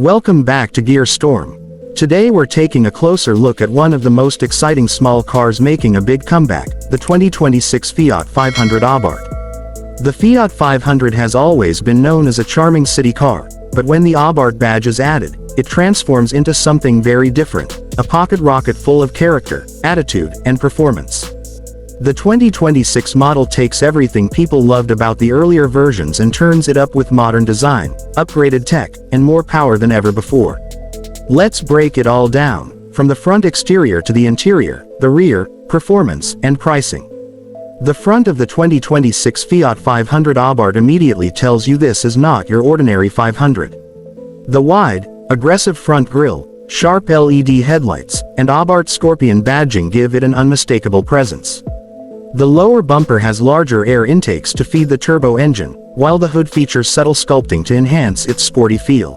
Welcome back to Gearstorm. Today we're taking a closer look at one of the most exciting small cars making a big comeback, the 2026 Fiat 500 Abarth. The Fiat 500 has always been known as a charming city car, but when the Abarth badge is added, it transforms into something very different, a pocket rocket full of character, attitude, and performance. The 2026 model takes everything people loved about the earlier versions and turns it up with modern design, upgraded tech, and more power than ever before. Let's break it all down, from the front exterior to the interior, the rear, performance, and pricing. The front of the 2026 Fiat 500 Abarth immediately tells you this is not your ordinary 500. The wide, aggressive front grille, sharp LED headlights, and Abarth Scorpion badging give it an unmistakable presence. The lower bumper has larger air intakes to feed the turbo engine, while the hood features subtle sculpting to enhance its sporty feel.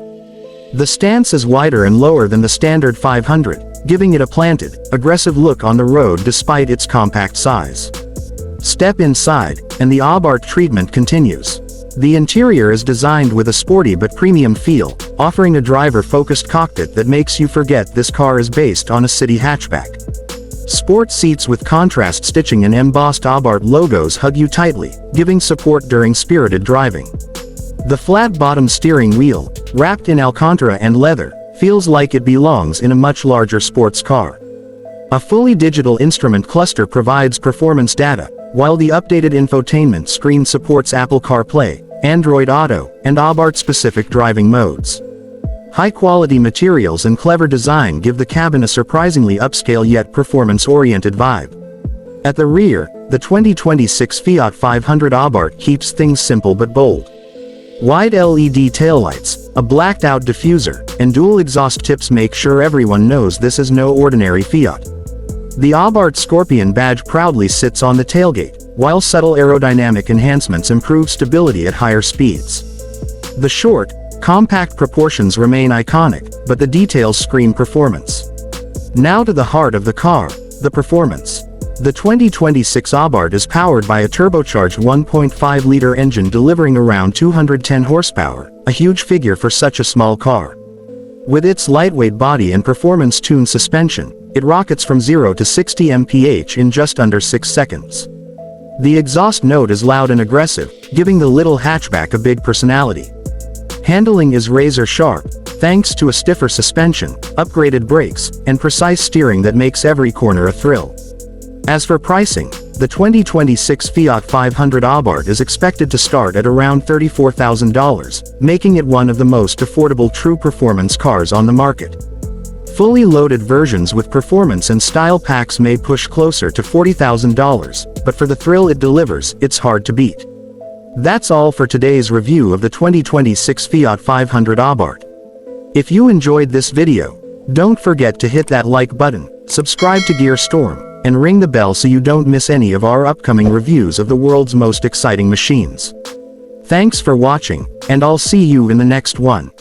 The stance is wider and lower than the standard 500, giving it a planted, aggressive look on the road despite its compact size. Step inside, and the Abarth treatment continues. The interior is designed with a sporty but premium feel, offering a driver-focused cockpit that makes you forget this car is based on a city hatchback. Sport seats with contrast stitching and embossed Abarth logos hug you tightly, giving support during spirited driving. The flat-bottom steering wheel, wrapped in Alcantara and leather, feels like it belongs in a much larger sports car. A fully digital instrument cluster provides performance data, while the updated infotainment screen supports Apple CarPlay, Android Auto, and Abarth-specific driving modes. High-quality materials and clever design give the cabin a surprisingly upscale yet performance-oriented vibe. At the rear, the 2026 Fiat 500 Abarth keeps things simple but bold. Wide LED taillights, a blacked-out diffuser, and dual exhaust tips make sure everyone knows this is no ordinary Fiat. The Abarth Scorpion badge proudly sits on the tailgate, while subtle aerodynamic enhancements improve stability at higher speeds. The short, compact proportions remain iconic, but the details scream performance. Now to the heart of the car, the performance. The 2026 Abarth is powered by a turbocharged 1.5-liter engine delivering around 210 horsepower, a huge figure for such a small car. With its lightweight body and performance-tuned suspension, it rockets from 0 to 60 mph in just under 6 seconds. The exhaust note is loud and aggressive, giving the little hatchback a big personality. Handling is razor-sharp, thanks to a stiffer suspension, upgraded brakes, and precise steering that makes every corner a thrill. As for pricing, the 2026 Fiat 500 Abarth is expected to start at around $34,000, making it one of the most affordable true performance cars on the market. Fully loaded versions with performance and style packs may push closer to $40,000, but for the thrill it delivers, it's hard to beat. That's all for today's review of the 2026 Fiat 500 Abarth. If you enjoyed this video, don't forget to hit that like button, subscribe to Gearstorm, and ring the bell so you don't miss any of our upcoming reviews of the world's most exciting machines. Thanks for watching, and I'll see you in the next one.